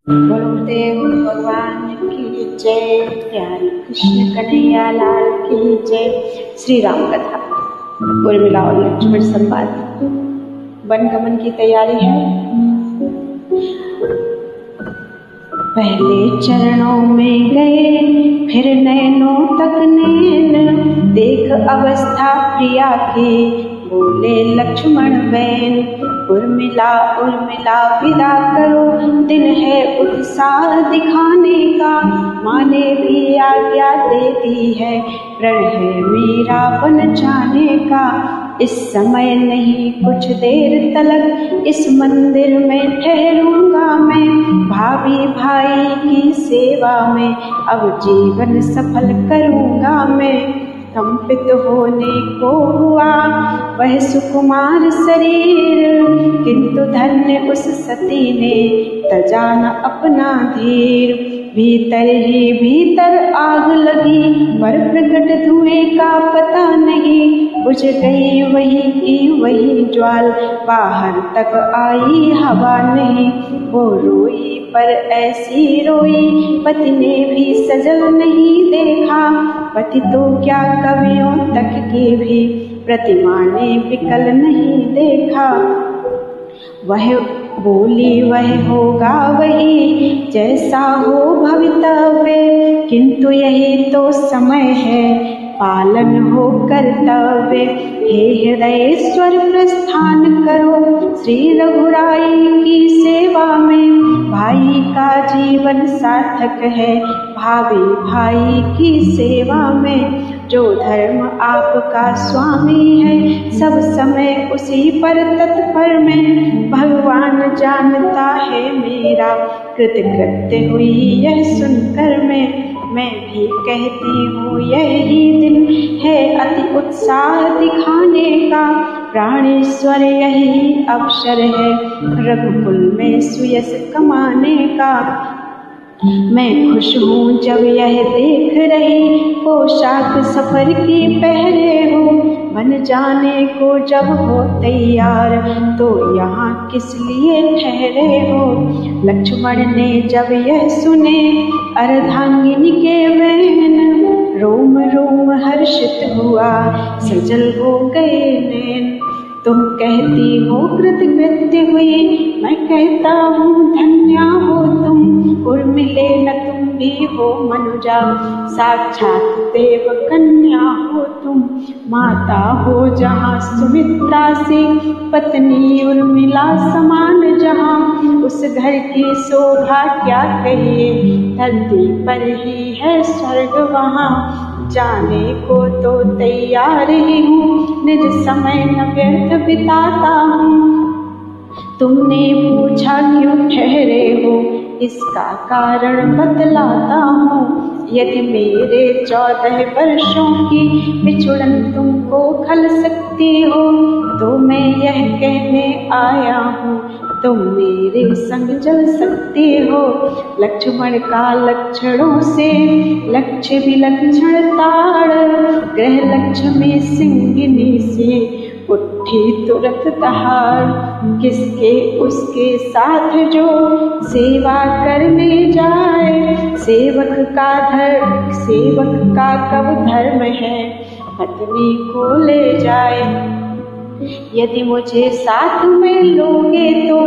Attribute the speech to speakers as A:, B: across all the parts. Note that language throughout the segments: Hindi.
A: गुरुदेव भगवान की जय। प्यारी कृष्ण कन्हैया लाल की जय। श्री राम कथा उर्मिला और लक्ष्मण संवाद। वनगमन की तैयारी है। पहले चरणों में गए फिर नैनों तक नैन, देख अवस्था प्रिया की बोले लक्ष्मण बैन। उर्मिला उर्मिला विदा करो, दिन है उत्साह दिखाने का, माँ ने भी आज्ञा दे दी है, प्रण है मेरा बन जाने का। इस समय नहीं कुछ देर तलक इस मंदिर में ठहरूंगा मैं, भाभी भाई की सेवा में अब जीवन सफल करूंगा मैं। कंपित होने को हुआ वह सुकुमार शरीर, किंतु धन्य उस सती ने तजा न अपना धीर। भीतर ही भीतर आग लगी पर प्रकट धुएं का पता नहीं, बुझ गई वही की वही ज्वाल, बाहर तक आई हवा नहीं। वो रोई पर ऐसी रोई पति ने भी सजल नहीं देखा, पति तो क्या कवियों तक की भी प्रतिमा ने विकल नहीं देखा। वह बोली वह होगा वही जैसा हो भवितव्य, किंतु यही तो समय है पालन हो कर्तव्य। हे हृदयेश्वर प्रस्थान करो श्री रघुराई की सेवा में, भाई का जीवन सार्थक है भाभी भाई की सेवा में। जो धर्म आपका स्वामी है सब समय उसी पर तत्पर में, भगवान जानता है मेरा कृतकृत्य हुई यह सुनकर मैं भी कहती हूँ यही दिन है अति उत्साह दिखाने का। प्राणेश्वर यही अवसर है रघुकुल में सुयश कमाने का। मैं खुश हूँ जब यह देख रही पोशाक सफर की पहरे हो, बन जाने को जब हो तैयार तो यहाँ किस लिए ठहरे हो। लक्ष्मण ने जब यह सुने अर्धांगिनी के वैन, रोम रोम हर्षित हुआ सजल हो गए नैन। तुम कहती हो कृतकृत्य हुई, मैं कहता हूँ धन्या हो तुम। उर्मिले न तुम भी हो मनुजा, साक्षात देव कन्या हो तुम। माता हो जहाँ सुमित्रा से, पत्नी उर्मिला समान जहाँ, उस घर की शोभा क्या कहिए, धरती पर ही है स्वर्ग वहाँ। जाने को तो तैयार ही हूँ, निज समय न व्यर्थ बिताता हूँ। तुमने पूछा क्यों ठहरे हो, इसका कारण बतलाता हूँ। यदि मेरे 14 वर्षों की बिछुड़न तुमको खल सकती हो, तो मैं यह कहने आया हूँ तुम मेरे संग चल सकती हो। लक्ष्मण का लक्षणों से लक्ष्य विलक्षण ताड़, ग्रह लक्ष्मी सिंगिनी से उठी तुरंत दहाड़। किसके उसके साथ जो सेवा करने जाए, सेवक का कब धर्म है पत्नी को ले जाए। यदि मुझे साथ में लोगे तो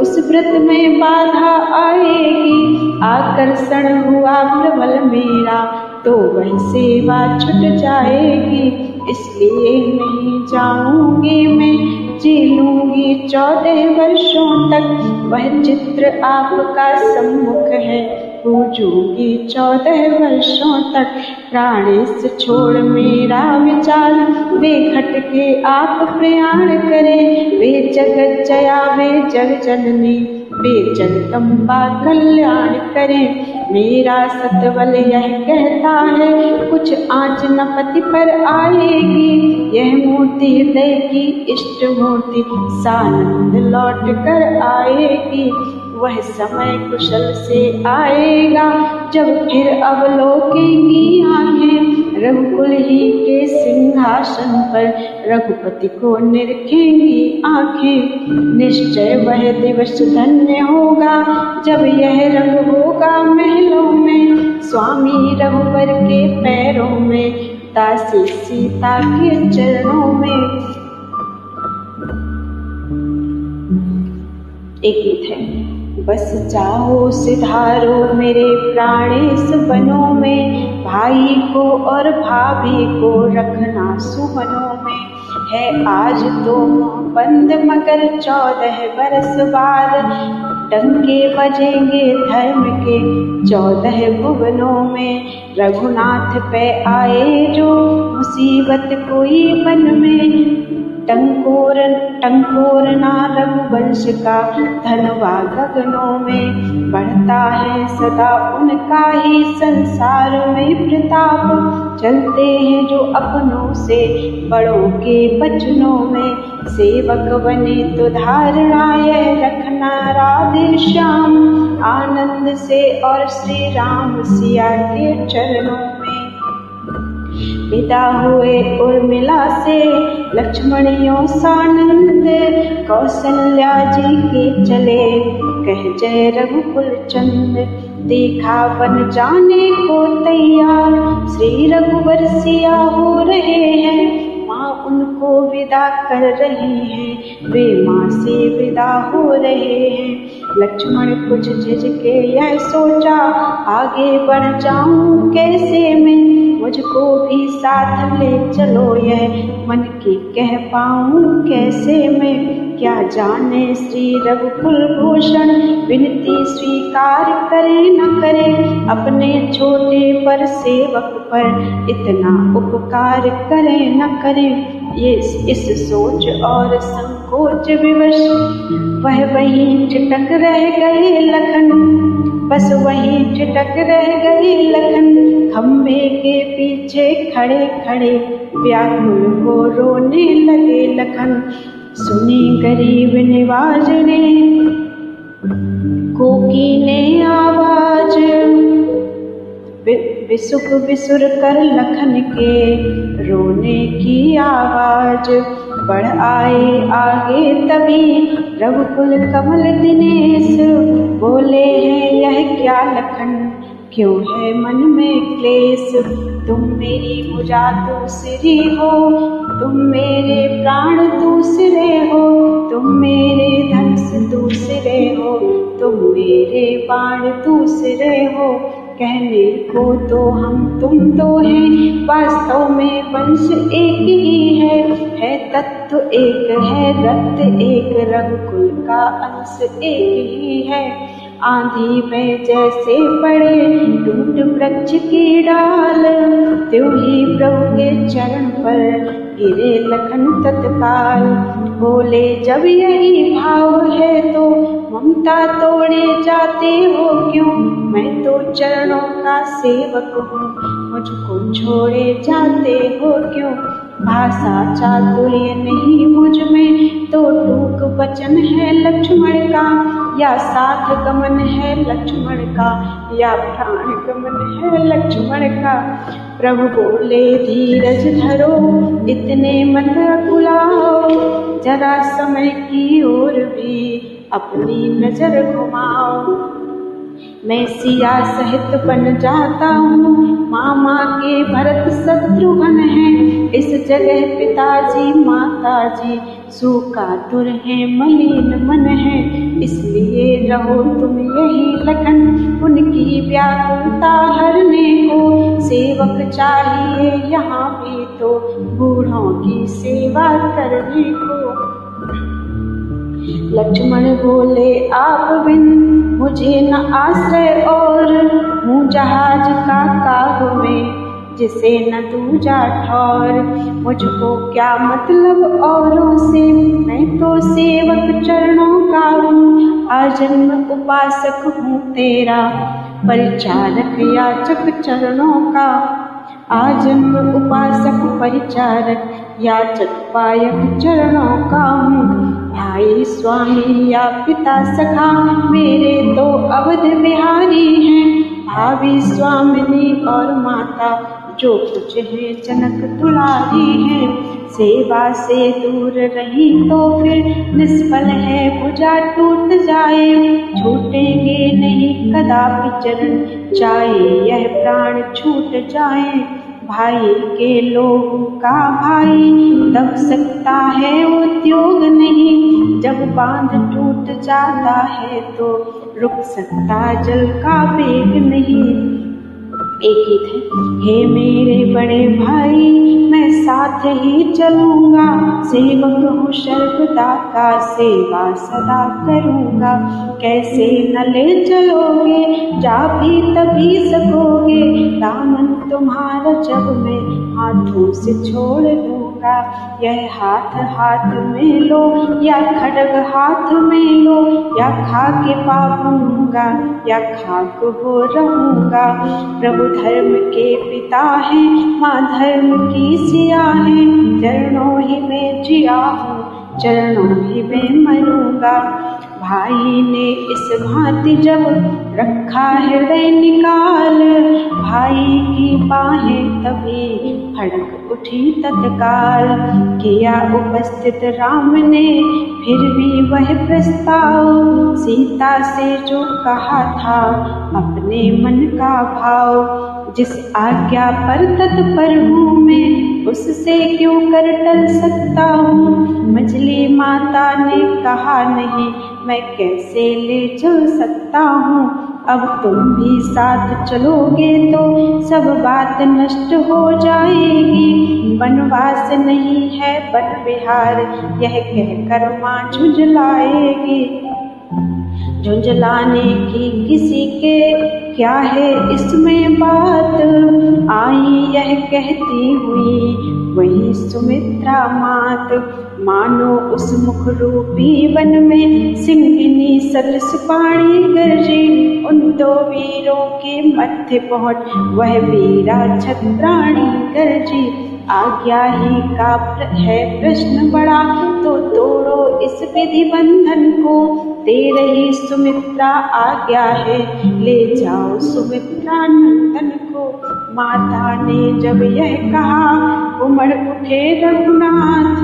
A: उस व्रत में बाधा आएगी, आकर्षण हुआ प्रबल मेरा तो वह सेवा छूट जाएगी। इसलिए नहीं जाऊंगी मैं, जी लूंगी 14 वर्षों तक, वह चित्र आपका सम्मुख है पूजूंगी 14 वर्षों तक। प्राणेश छोड़ मेरा विचार, वे खटके आप प्रयाण करें, वे जगत जया वे जग जननी, वे जगदम्बा कल्याण करें। मेरा सतबल यह कहता है कुछ आँच न पति पर आएगी, यह मूर्ति हृदय की इष्ट मूर्ति सानंद लौट कर आएगी। वह समय कुशल से आएगा जब फिर अवलोकेंगी आंखें, रघुकुल ही के सिंहासन पर रघुपति को निरखेंगी आंखें। निश्चय वह दिवस धन्य होगा जब यह रंग होगा महलों में। स्वामी रघुवर के पैरों में, दासी सीता के चरणों में। एक गीत है। बस जाओ सिधारो मेरे प्राणेश बनों में, भाई को और भाभी को रखना सुमनों में। है आज तो बंद मगर 14 बरस बाद, डंके बजेंगे धर्म के 14 भुवनों में। रघुनाथ पे आए जो मुसीबत कोई मन में, टंकोरना रघुवंश का धनवा गगनों में। बढ़ता है सदा उनका ही संसार में प्रताप, चलते हैं जो अपनों से बड़ों के वचनों में। सेवक बने तो धारणा यह रखना राधे श्याम, आनंद से और श्री राम सिया के चरणों में। विदा हुए उर्मिला से लक्ष्मणियों सानंद, कौशल्या जी के चले कह जय रघुकुल चंद। देखा बन जाने को तैयार श्री रघुवर सिया हो रहे हैं, माँ उनको विदा कर रही हैं, वे माँ से विदा हो रहे हैं। लक्ष्मण कुछ झिझके यह सोचा, आगे बढ़ जाऊं कैसे मैं, मुझको भी साथ ले चलो यह मन की कह पाऊं कैसे मैं। क्या जाने श्री रघुकुल भूषण विनती स्वीकार करे न करे, अपने छोटे पर सेवक पर इतना उपकार करे न करे। ये इस सोच और संकोच विवश वह वहीं ठिठक रह गए लखन, बस वहीं ठिठक रह गए लखन। खम्भे के पीछे खड़े खड़े व्याकुल हो रोने लगे लखन। सुनी गरीब निवाज ने कोकी ने आवाज, बिसुक बिसुर कर लखन के रोने की आवाज। बढ़ आए आगे तभी रघुकुल कमल दिनेश, बोले हैं यह क्या लखन क्यों है मन में क्लेश। तुम मेरी भुजा दूसरी हो, तुम मेरे प्राण दूसरे हो, तुम मेरे धनुष दूसरे हो, तुम मेरे बाण दूसरे हो। कहने को तो हम तुम दो हैं, वास्तव में वंश एक ही है तत्व एक है, रक्त एक, रघुकुल का अंश एक ही है। आंधी में जैसे पड़े टूट वृक्ष की डाल, त्यों ही प्रभु के चरण पर गिरे लखन तत्काल। बोले जब यही भाव है तो ममता तोड़े जाते हो क्यों, मैं तो चरणों का सेवक हूँ, मुझको छोड़े जाते हो क्यों। भाषा चातुर्य नहीं मुझ में, तो टूक वचन है लक्ष्मण का, या साथ गमन है लक्ष्मण का, या प्राण गमन है लक्ष्मण का। प्रभु बोले धीरज धरो, इतने मत अकुलाओ, जरा समय की ओर भी अपनी नजर घुमाओ। मैं सिया सहित बन जाता हूँ, मामा के भरत शत्रुघ्न हैं, इस जगह पिताजी माताजी सुकातुर हैं मलिन मन है। इसलिए रहो तुम यही लखन, उनकी व्याकुलता हरने को, सेवक चाहिए यहाँ भी तो बूढ़ों की सेवा करने को। लक्ष्मण बोले आप बिन मुझे न आश्रय और, हूँ जहाज का काग में जिसे न दूजा ठौर। मुझको क्या मतलब औरों से, मैं तो सेवक चरणों का हूँ, आजन्म उपासक हूँ तेरा, परिचारक याचक चरणों का। आजन्म उपासक परिचारक याचक पायक चरणों का हूँ। भाई स्वामी या पिता सखा मेरे तो अवध बिहारी हैं, भाग भाभी स्वामिनी और माता जो कुछ है जनक दुलारी है। सेवा से दूर रही तो फिर निष्फल है भुजा टूट जाए। छूटेंगे नहीं कदापि चरण चाहे यह प्राण छूट जाए। भाई के लोगों का भाई दब सकता है उद्योग नहीं। जब बांध टूट जाता है तो रुक सकता जल का वेग नहीं। एक गीत है, हे मेरे बड़े भाई मैं साथ ही चलूंगा। सेवक हूँ सर्वदा का सेवा सदा करूंगा। कैसे न ले चलोगे जा भी तभी सकोगे। दामन तुम्हारा जब मैं हाथों से छोड़ दूंगा। यह हाथ हाथ में लो या खड्ग हाथ में लो। या खा के पाऊंगा या खाक हो रहूंगा। प्रभु धर्म के पिता हैं माँ धर्म की सिया है। चरणों ही में जिया हूँ चरणों ही में मरूंगा। भाई ने इस भांति जब रखा हृदय निकाल। भाई की बाहें तभी फड़क उठी तत्काल। किया उपस्थित राम ने फिर भी वह प्रस्ताव। सीता से जो कहा था अपने मन का भाव। जिस आज्ञा पर तत्पर हूँ मैं उससे क्यों कर टल सकता हूँ। मछली माता ने कहा नहीं मैं कैसे ले चल सकता हूँ। अब तुम भी साथ चलोगे तो सब बात नष्ट हो जाएगी। वनवास नहीं है वन विहार यह कहकर माँ झुंझलाएगी। झुंझलाने की किसी के क्या है इसमें बात। आई यह कहती हुई वही सुमित्रा मात। मानो उस मुख रूपी वन में सिंहिनी सदृश पाणी गरजी। उन दो वीरों के मध्य पहुंच वह वीरा छत्राणी गरजी। आज्ञा ही का है प्रश्न बड़ा तो तोड़ो इस विधि बंधन को। तेरे ही सुमित्रा आज्ञा है ले जाओ सुमित्रा नंदन को। माता ने जब यह कहा उमड़ उठे रघुनाथ।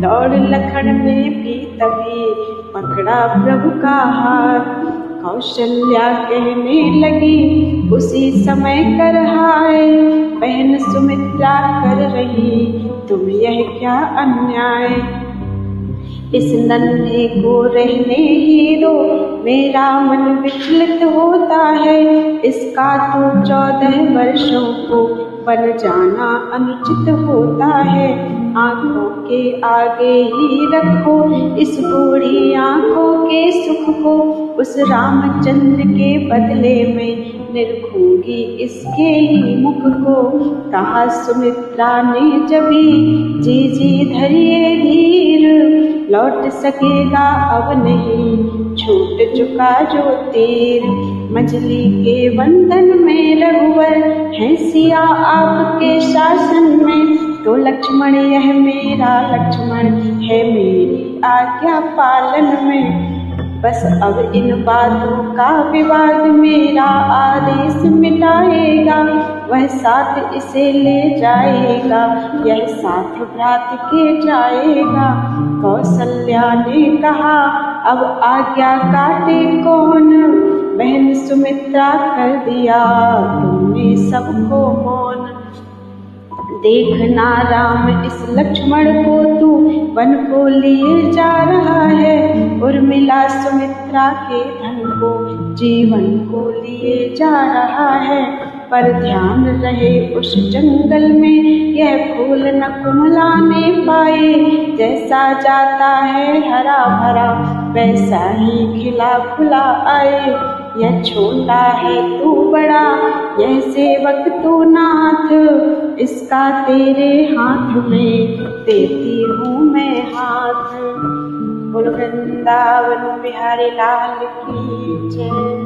A: दौड़ लखन में भी तभी पकड़ा प्रभु का हाथ। कौशल्या कहने लगी उसी समय कर हाय। बहन सुमित्रा कर रही तुम यह क्या अन्याय। इस नन्हे को रहने ही दो मेरा मन विचलित होता है। इसका तो 14 वर्षों को बन जाना अनुचित होता है। आंखों के आगे ही रखो इस बूढ़ी आंखों के सुख को। उस रामचंद्र के बदले में निरखूंगी इसके ही मुख को। कहा सुमित्रा ने जभी जी धरिए धीर। लौट सकेगा अब नहीं छूट चुका जो तीर। मछली के बंधन में रघुवर है सिया आपके शासन में। तो लक्ष्मण यह मेरा लक्ष्मण है मेरी आज्ञा पालन में। बस अब इन बातों का विवाद मेरा आदेश मिटाएगा। वह साथ इसे ले जाएगा यह साथ भ्रात के जाएगा। कौशल्या ने कहा अब आज्ञा काटे कौन। बहन सुमित्रा कर दिया तुमने सबको मौन। देखना राम इस लक्ष्मण को तू वन को लिए जा रहा है। उर्मिला सुमित्रा के धन को जीवन को लिए जा रहा है। पर ध्यान रहे उस जंगल में यह फूल न कुमलाने पाए। जैसा जाता है हरा भरा वैसा ही खिला फुला आए। यह छोटा है तू बड़ा यह सेवक तू नाथ। इसका तेरे हाथ में देती हूँ मैं हाथ। बोल वृंदावन बिहारी लाल की जय।